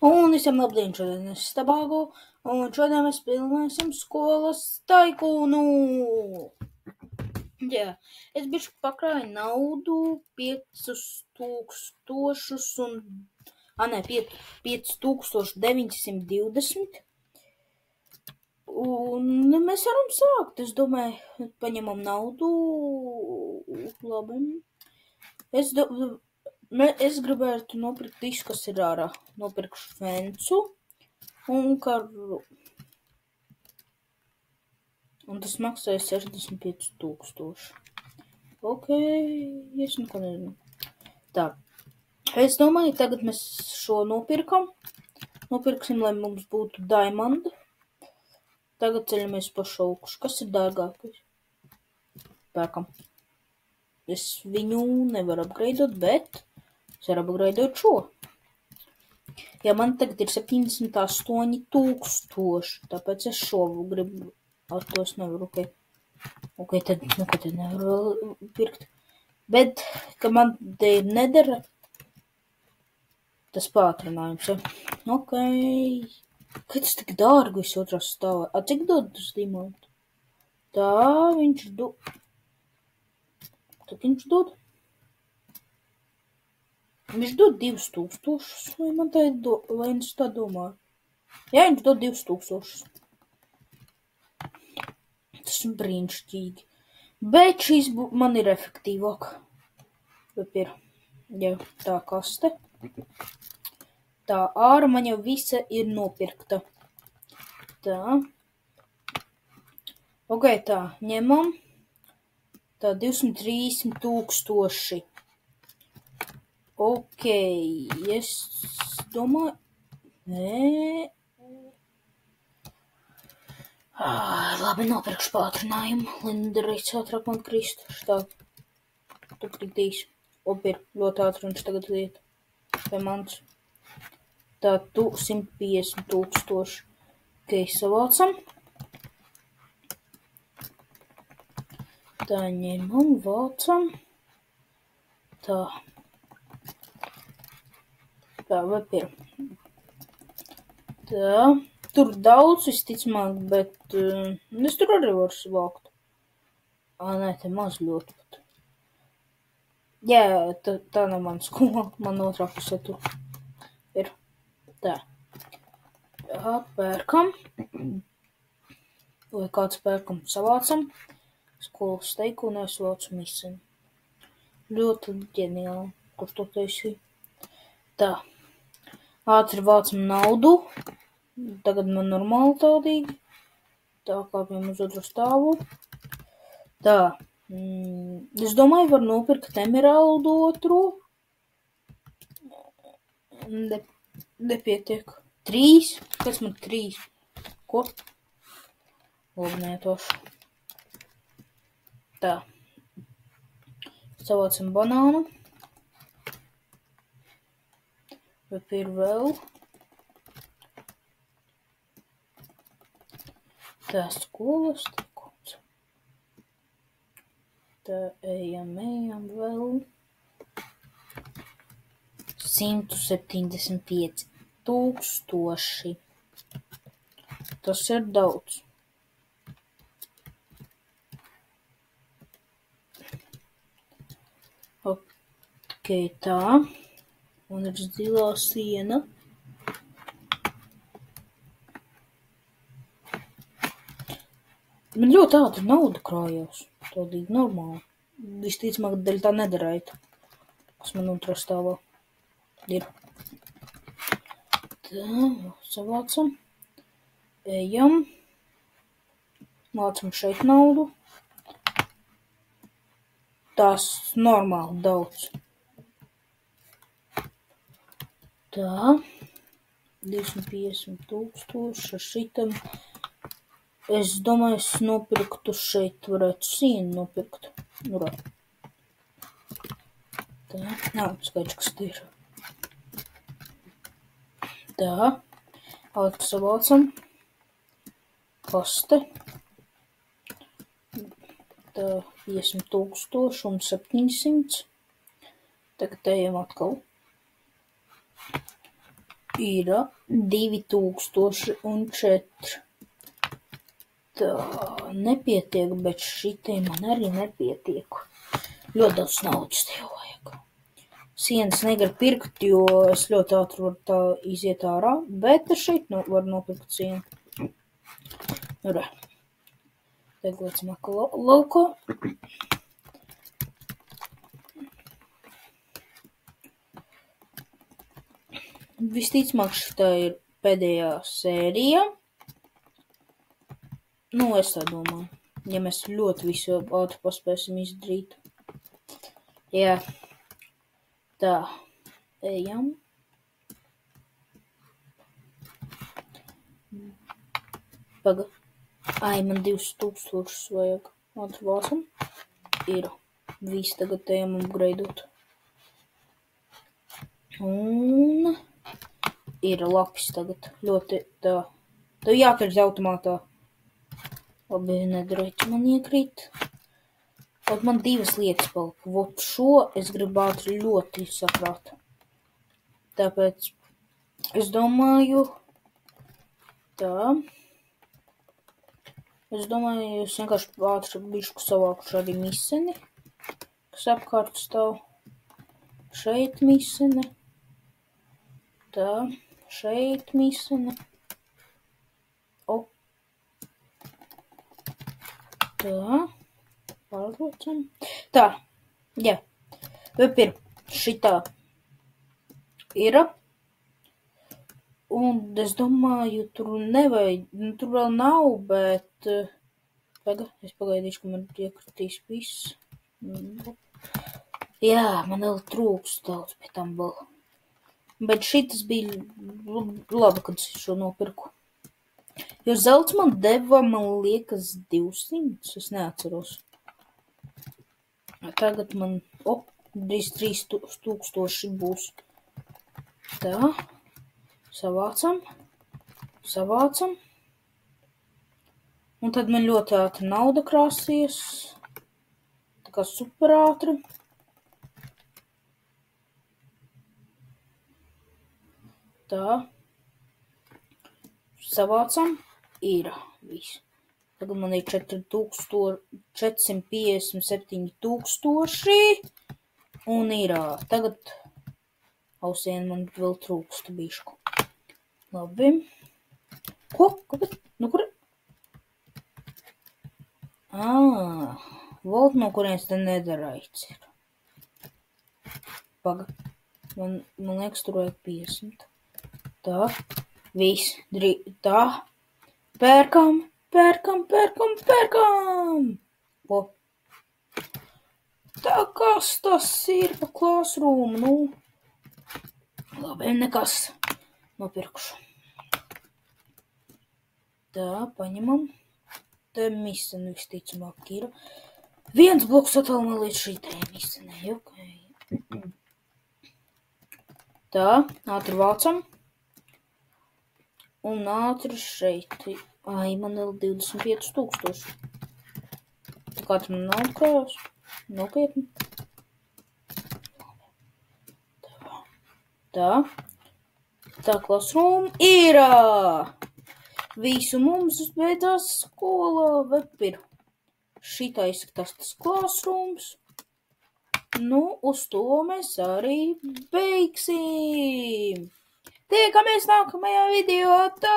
Un visiem labdien, šodien es Tabago, un šodien mēs filmēsim skolas taikūnu. Jā, es bišķi pakrāju naudu 5920. Un mēs varam sākt, es domāju, paņemam naudu, labi. Es gribētu nopirkt visu, kas ir ārā. Nopirkšu fencu un karu. Un tas maksāja 65,000. Ok, es neko nezinu. Tā, es domāju, tagad mēs šo nopirksim, lai mums būtu diamandi. Tagad ceļamies pa šaukšu. Kas ir dārgākais? Pērkam. Es viņu nevaru upgraidot, bet es varu upgraidot šo. Ja man tagad ir 78,000, tāpēc es šo gribu. Tos nevaru, ok, tad nevaru vēl pirkt. Bet, ka man te ir nedara, tas pātrinājums, ja? Ok. Kad tas tik dārgi viss otrā stāvā? Cik dod tas diamantu? Tā, viņš dod. Cik viņš dod? Viņš dod 2,000, vai man tā vai es tā domāju? Jā, viņš dod 2,000. Tas ir brīnišķīgi. Bet šīs man ir efektīvāk. Jā, tā kaste. Tā āra man jau visa ir nopirkta. Tā. Ok, tā, ņemam. Tā, 230,000. Ok, es domāju... Nē... Labi, nopirkšu pātrinājumu, lai nedarītu ātrāk man krist. Tā, tu kritīs. Ir ļoti ātri viņš tagad liet. Vai mans. Tā, 150,000. Ok, savācam. Tā, ņemam, vācam. Tā. Tā, vai Tā. Tur daudz visticamāk, bet es tur arī varu savākt. Nē, te maz ļoti pat. Jā, tā nav mana skola, man otrā pusē tur ir. Tā. Jā, pērkam. Vai kāds pērkam savācam. Skolas teikunu es vācu misiju. Ļoti ģeniāli, kur to taisīju. Tā. Ātri vācam naudu. Tagad man normāli taudīgi. Tā, kāpjam uz otru stāvu. Tā. Es domāju, var nopirkt emeraldu otru. Nepietiek. 3? Kas man 3? Ko? Lobnētošu. Tā. Savācam banānu. Vai vēl? Tā, skolas teikums. Tā, ejam vēl. 175,000. Tas ir daudz. Ok, tā. Un ir zilā siena. Man ļoti ātri nauda krājās. Tādīgi normāli. Visticamāk, dēļ tā nedarētu. Kas man otrā stāvā ir. Tā, savācam. Ejam. Vācam šeit naudu. Tās normāli daudz. Tā. 250,000 ar šitam. Es domāju, es nopirktu šeit, varētu sienu nopirkt. Urā. Tā, nav skaidrs, kas te ir. Tā, ātri savācam. Kaste. Tā, 50,000 un 700. Tagad ejam atkal. ir 2004. Tā, nepietiek, bet šitie man arī nepietiek. Ļoti daudz naudas tev vajag. Sienas negribu pirkt, jo es ļoti ātri varu tā iziet ārā, bet šeit var nopirkt sienu. Nu, re. Tagad smaka lauko. Visticamāk, šitā ir pēdējā sērija. Nu, es tā domāju. Ja mēs ļoti visu ātri paspēsim izdarīt. Jā. Tā. Ejam. Paga. Ai, man 2000 vajag. Ātri vācam. Ir. Visi tagad ejam upgraidot. Un ir lapis tagad. Ļoti tā. Tev jākrīt automātā. Labi, nedarīt, man iekrīt. Ot man divas lietas palika. Vot šo es gribu ātri ļoti sakrāt. Tāpēc es domāju, tā. Es domāju, es vienkārši ātri bišku savākšu arī miseni, kas apkārt stāv. Šeit misene. Tā, šeit misene. O. Tā. Pārlocam. Tā, jā. Vēl šitā ir. Un es domāju, tur nevajag, tur vēl nav, bet... Es pagaidīšu, ka man iekritīs viss. Jā, man vēl trūks daudz pie tam vēl. Bet šitas bija labi, kad es šo nopirku. Jo zelts man deva, man liekas, 200, es neatceros. Tagad man, drīz 3000 būs. Tā, savācam. Un tad man ļoti ātri nauda krāsies. Tā kā super ātri. Tā. Savācam. Ir viss. Tagad man ir 457,000. Un ir. Tagad ausien man vēl trūkst bišku. Labi. Ko? Kāpēc? Nu, kur? Volt no kurienes te nedaraits ir. Paga. Man liekas, tur vajag 50. Tā. Viss. Tā. Pērkam. O. Tā kas tas ir pa Classroom, nu. Labi, nekas. Nopirkšu. Tā, paņemam. Te misena visticamāk ir. Viens bloks attālumā līdz šitai misenai, ok. Tā, ātri vācam. Un ātri šeit. Ai, man vēl 25,000. Tā kā tur nav krājās. Nopietni. Tā. Tā, Classroom ir! Visu mums beidzās skolā, vepir. Šitā izskatās tas Classrooms. Nu, uz to mēs arī beigsim. Tiekamies nākamajā video. Tā!